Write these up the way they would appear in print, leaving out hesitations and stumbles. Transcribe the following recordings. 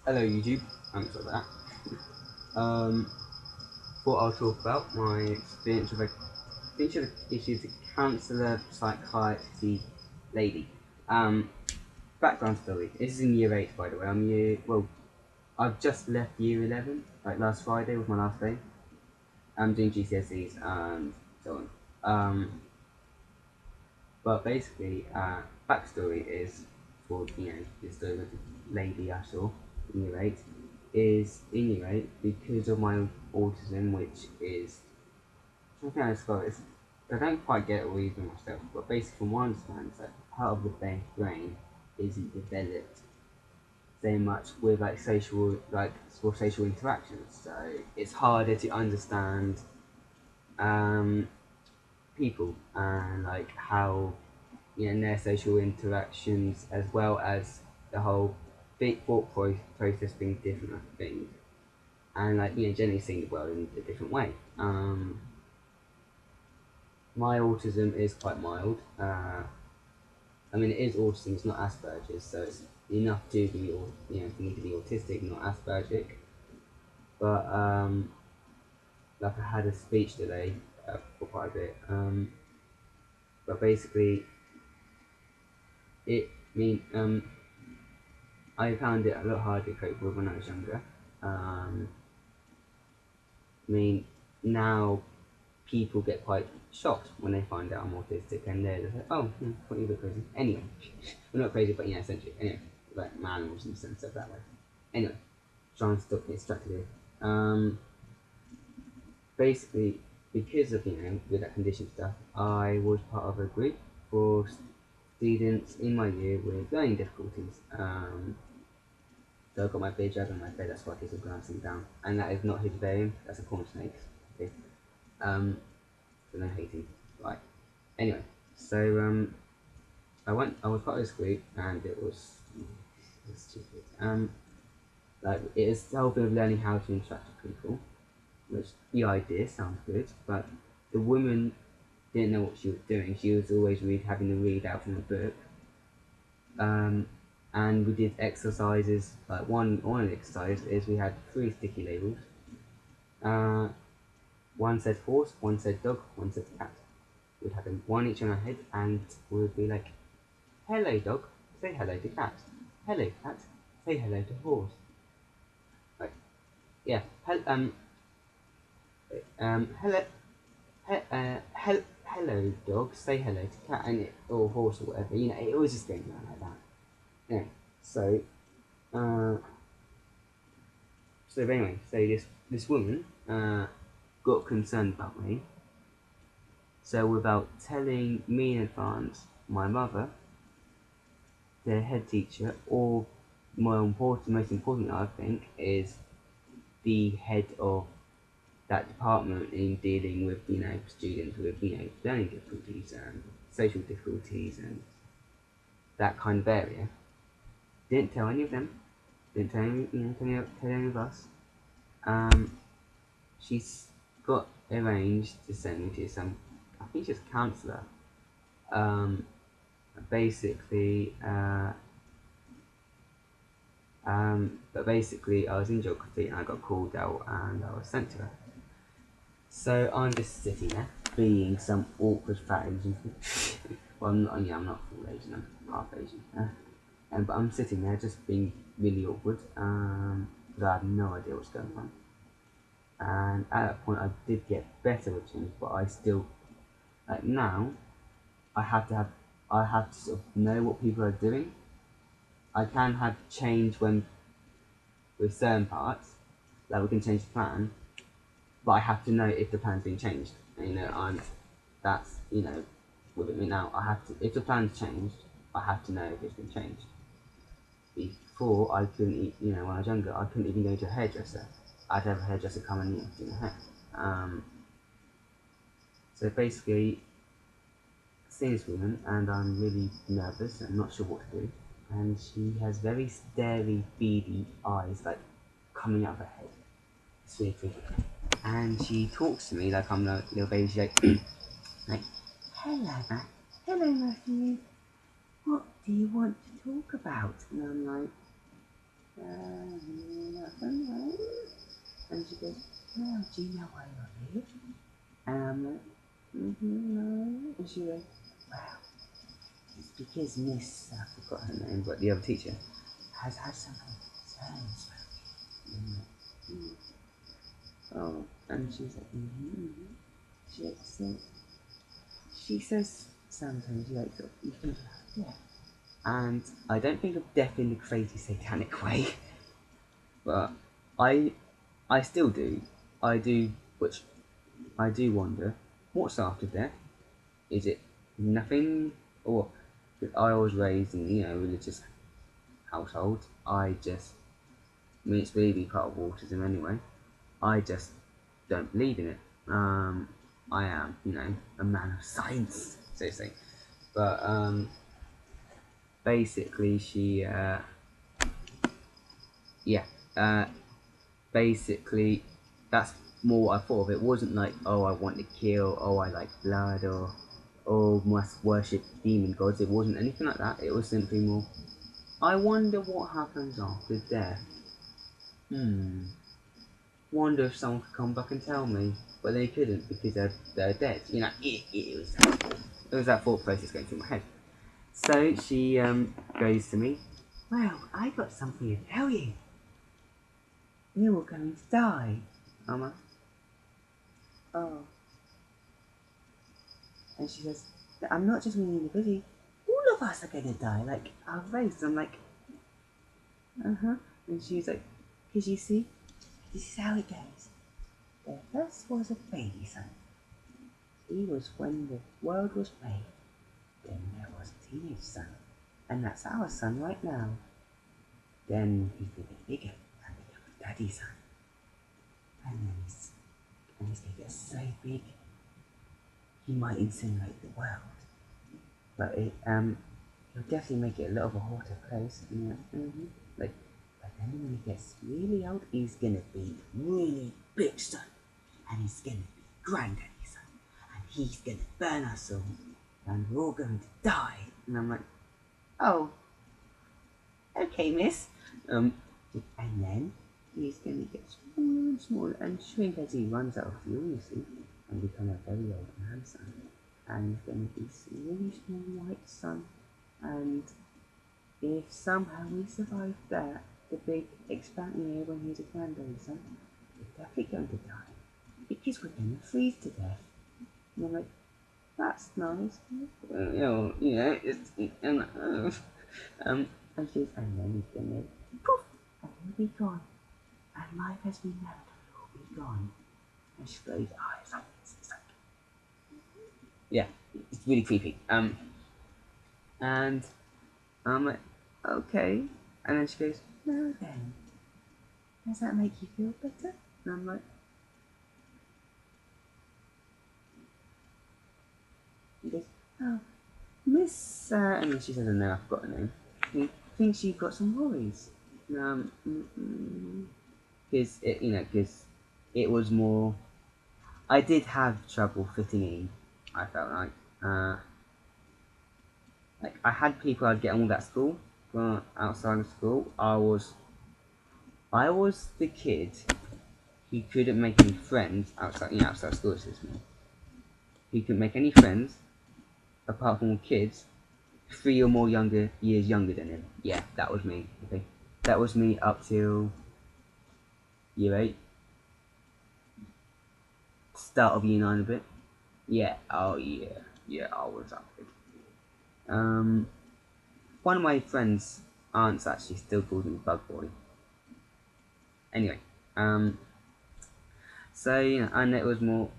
Hello YouTube, thanks for that. Um, what I'll talk about my experience with I think she's a counsellor psychiatry lady. Um, background story. This is in year 8 by the way. I've just left year 11, like last Friday was my last day. I'm doing GCSEs and so on. But basically, backstory is for the story with the lady I saw in year 8 is in year 8 because of my autism, which is something I discovered. I don't quite get it or even myself, but basically, from what I understand, it's like part of the brain isn't developed so much with like social interactions, so it's harder to understand um, people and like how their social interactions as well as the whole big thought process being different things and generally seeing the world in a different way. My autism is quite mild. I mean, it is autism, it's not Asperger's, so it's enough to be, for me to be autistic, not Aspergic. But like I had a speech delay for quite a bit. But basically, it mean I found it a lot harder to cope with when I was younger. I mean, now people get quite shocked when they find out I'm autistic, and they're just like, "Oh, what are you a bit crazy?" Anyway, well, not crazy, but essentially. Anyway, like manuals and stuff that way. Anyway, trying to stop get distracted here. Basically, because of with that condition stuff, I was part of a group for students in my year with learning difficulties. So I've got my beard jab on my face, that's why I keep glancing down. And that is not Hipparium, that's a corn snake. Okay. Um, so no hating. Right. Anyway, so I was part of this group and it was stupid. Like it is helping with learning how to interact with people, which the idea sounds good, but the woman didn't know what she was doing. She was always having to read out from a book. Um, and we did exercises. Like one of the exercises is we had 3 sticky labels. Uh, one said horse, one said dog, one said cat. We'd have them one each on our head, and we would be like, "Hello, dog. Say hello to cat. Hello, cat. Say hello to horse." Like, yeah. Hello. Hello, dog. Say hello to cat, or horse or whatever. It was just going around like that. Yeah. So, uh, so anyway, so this woman got concerned about me. So without telling me in advance, my mother, the head teacher, or most important, I think, is the head of that department in dealing with students with learning difficulties and social difficulties and that kind of area. Didn't tell any of them. Didn't tell tell any of us. Um, she's got arranged to send me to some, I think she's a counsellor. Um, basically, but basically, I was in geography and I got called out and I was sent to her. So I'm just sitting there, being some awkward fat Asian. Well, I'm not full Asian, I'm half Asian. But I'm sitting there just being really awkward, because I had no idea what's going on. And at that point, I did get better with things, but I still, like now, I have to have, I have to sort of know what people are doing. I can have change when with certain parts, like we can change the plan, but I have to know if the plan's been changed. And, that's with me now. I have to, if the plan's changed, I have to know if it's been changed. Before I couldn't, when I was younger, I couldn't even go to a hairdresser. I'd have a hairdresser come and do my hair. So basically, seeing this woman, and I'm really nervous and not sure what to do. And she has very starey, beady eyes, like coming out of her head. It's really creepy. And she talks to me like I'm a little baby. She's like, "Hello, Matthew. What do you want to talk about?" And I'm like, Nothing. And she goes, well, do you know why you're here? And I'm like, no. And she goes, well, it's because Miss, I forgot her name, but the other teacher, has had some concerns about you. And I'm like, oh, and she's like, She like, so, she says sometimes, you think about death. And I don't think of death in the crazy satanic way, but I I still do. I do, which I do wonder, what's after death? Is it nothing? Or, I was raised in, religious household. I mean, it's really part of autism anyway. I just don't believe in it. I am, a man of science, so to say. But, basically, yeah, uh, basically, that's more what I thought of. It wasn't like, oh, I want to kill, oh, I like blood, or oh, must worship demon gods. It wasn't anything like that. It was simply more, I wonder what happens after death. Wonder if someone could come back and tell me, but they couldn't because they're dead. It was that thought process going through my head. So she goes to me, well, I got something to tell you. You were going to die. I'm like, oh. And she says, I'm not just meaning individually. All of us are going to die, like our race. I'm like, uh-huh. And she's like, because you see, this is how it goes. There first was a baby son. He was when the world was made. Then there was a teenage son. And that's our son right now. Then he's going to get bigger and become a daddy son. And then he's going to get so big, he might incinerate the world. But he'll definitely make it a little of a hotter place. Like, but then when he gets really old, he's gonna be really big son, and he's gonna be granddaddy son, and he's gonna burn us all, and we're all going to die. And I'm like, oh, okay, miss. And then he's gonna get smaller and smaller and shrink as he runs out of fuel, you see, and become a very old man son. And he's gonna be this really small white son. And if somehow we survive that, the big expansion year when he's a granddaddy son, we're definitely going to die. Because we're going to freeze to death. And I'm like, that's nice. And she's, and then he's gonna, poof, and he'll be gone. And life as we know it will be gone. And she goes, it's like, yeah, it's really creepy. And I'm like, okay. And then she goes, now then, does that make you feel better? And I'm like, she goes, oh, Miss, and then she says, no, I've got a name. He thinks you've got some worries. Because it was more, I did have trouble fitting in, I felt like. Like, I had people I'd get on with at school, but outside of school, I was the kid who couldn't make any friends outside school system. He couldn't make any friends apart from kids 3 or more years younger than him. Yeah, that was me. Okay, that was me up till year 8, start of year 9 a bit. Yeah. Oh yeah. I was up. One of my friends' aunts actually still calls me Bug Boy. Anyway, so and it was more.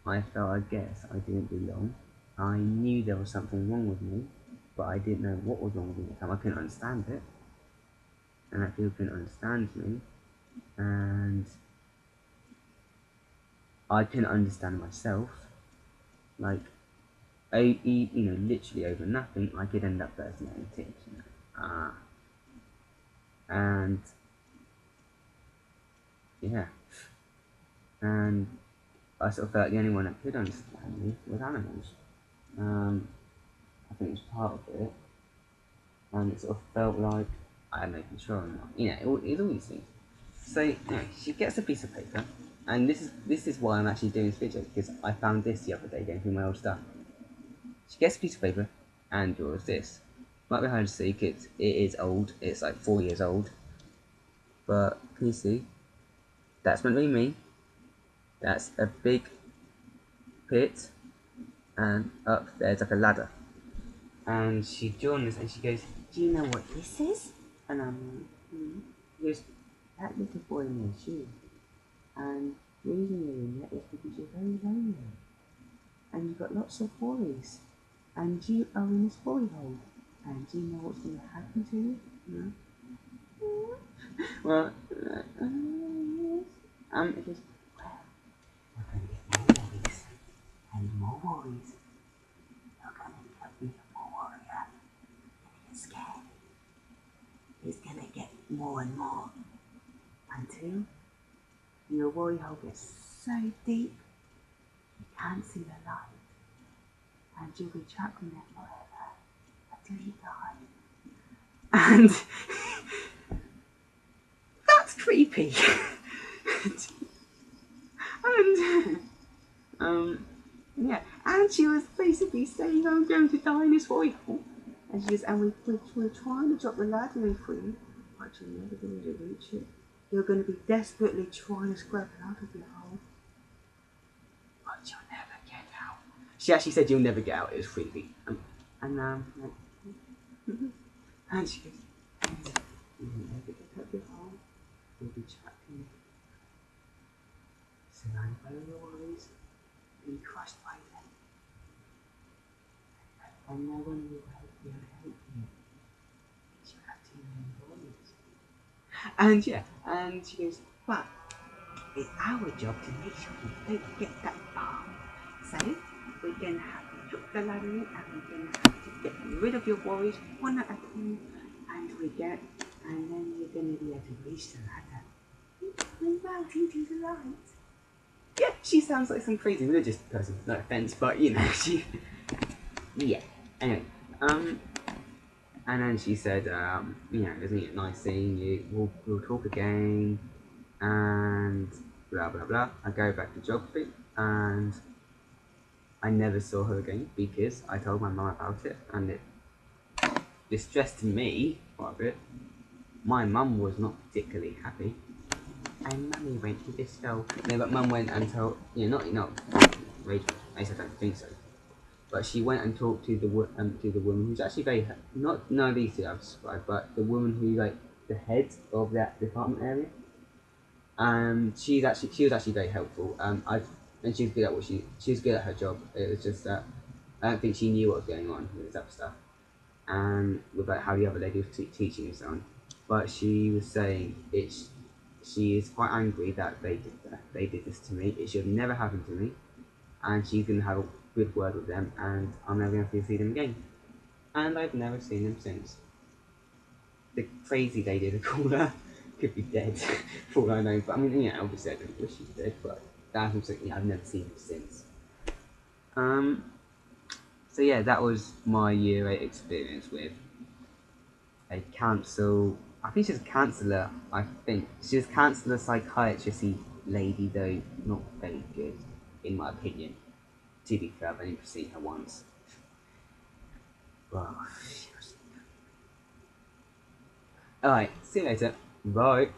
I felt, I guess, I didn't belong. I knew there was something wrong with me, but I didn't know what was wrong with me at the time. I couldn't understand it, and that people couldn't understand me, and I couldn't understand myself. Like, literally over nothing, I could end up bursting out in tears. And yeah, and I sort of felt like the only one that could understand me was animals. I think it was part of it, and it sort of felt like I had no control. It's all these things. So anyway, she gets a piece of paper, and this is why I'm actually doing this video, because I found this the other day going through my old stuff. She gets a piece of paper and draws this. Right behind the see, it is old. It's like 4 years old. But can you see? That's meant to be me. That's a big pit, and up there's like a ladder. And she joined us, and she goes, "Do you know what this is?" And I'm like, "Hmm." She goes, "That little boy in your shoe. And the reason you're in there is because you're very lonely, and you've got lots of worries, and you are in this boy hole. And do you know what's going to happen to you?" No. Well, yes. It goes, "Well, we're going to get more worries, and more worries. You're going to get more warrior. You're going to get scared. It's going to get more and more until your worry hole gets so deep you can't see the light, and you'll be trapped in there forever until you die." And that's creepy. and yeah, and she was basically saying, "I'm going to die in this worry hole." And she goes, "And we're trying to drop the ladder in for you, but you're never going to reach it. You're going to be desperately trying to scrap out of your hole, but you'll never get out." She actually said, "You'll never get out." It was creepy. Like, and she goes, "You'll never get out of your hole. You'll be trapped in it. Surrounded by all your worries, being crushed by them, and no one will help you because you have too many worries." And yeah, and she goes, "But it's our job to make sure you don't get that far. So we're going to have to drop the ladder in, and we're going to have to get rid of your worries one at a time, and then you're going to be able to reach the ladder and out into the light." Yeah, she sounds like some crazy religious person. No offense, but she. Yeah. Anyway, and then she said, "Isn't it nice seeing you? We'll talk again." And blah blah blah. I go back to geography, and I never saw her again because I told my mum about it, and it distressed me quite a bit. My mum was not particularly happy, and Mummy went to this school. No, but Mum went and told, not Rachel. At least I don't think so. But she went and talked to the woman who's actually very not none of these two I've described, but the woman who like the head of that department area. She was actually very helpful. And she was good at she was good at her job. It was just that I don't think she knew what was going on with this type of stuff, and with like how the other lady was teaching and so on. But she was saying she is quite angry that they did this to me. It should have never happened to me, and she's gonna have a good word with them, and I'm never gonna see them again. And I've never seen them since. The crazy lady, the caller, could be dead for all I know. But I mean, obviously I don't wish she's dead, but that's something I've never seen her since. Um, so yeah, that was my year 8 experience with a counsel. I think she's a counsellor. I think she's a counsellor, psychiatrist lady, though not very good, in my opinion. To be fair, I've only seen her once. Well, she was. Alright, see you later. Bye.